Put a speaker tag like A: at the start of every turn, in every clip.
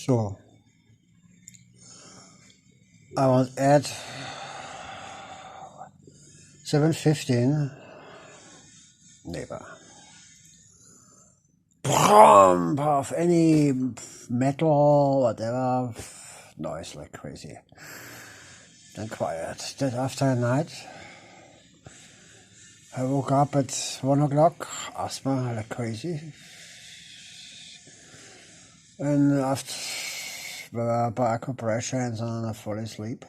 A: So I was at 7:15. Never. Pump of any metal, whatever, noise like crazy. Then quiet. Then after a night, I woke up at 1 o'clock, asthma like crazy. And after by acupressure and so on, I fall asleep.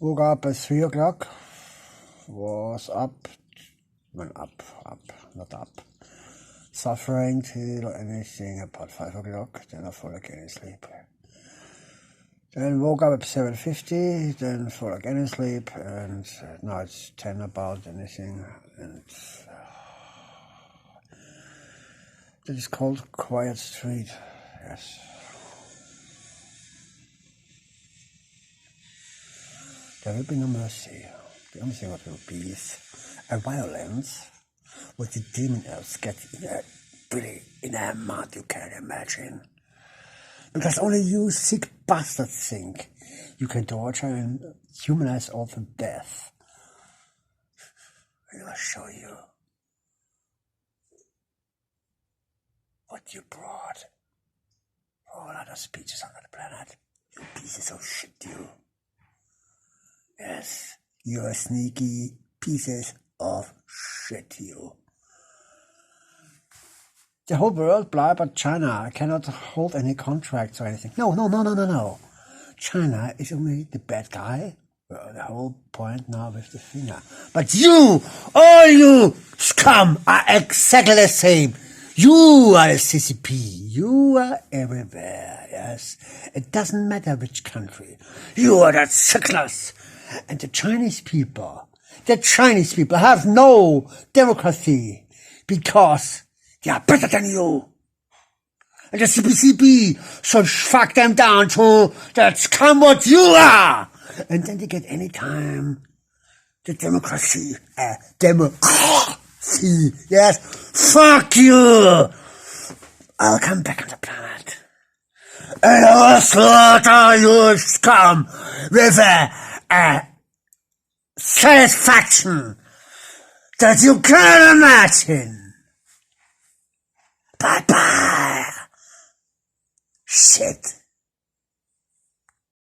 A: Woke up at 3 o'clock, was up, not up. Suffering till anything about 5 o'clock, then I fall again asleep. Then woke up at 7:50, then fall again asleep, and now it's 10 about anything, and that is called Quiet Street, yes. There will be no mercy. The only thing what will be is a violence what the demon elves get in a mud you can't imagine. Because only you sick bastards think you can torture and humanize all to death. I will show you what you brought for all other species on the planet. You pieces of shit, you. Yes, you are sneaky pieces of shit, you. The whole world, blah, but China cannot hold any contracts or anything. No. China is only the bad guy. Well, the whole point now with the finger. But you, all you scum, are exactly the same. You are a CCP. You are everywhere, yes. It doesn't matter which country. You are the sicklers. And the Chinese people have no democracy because they are better than you. And the CCP should fuck them down to that's scum what you are. And then they get any time the democracy. Yes, fuck you. I'll come back on the planet. And I'll slaughter you scum with a satisfaction that you can't imagine. Bye-bye. Shit.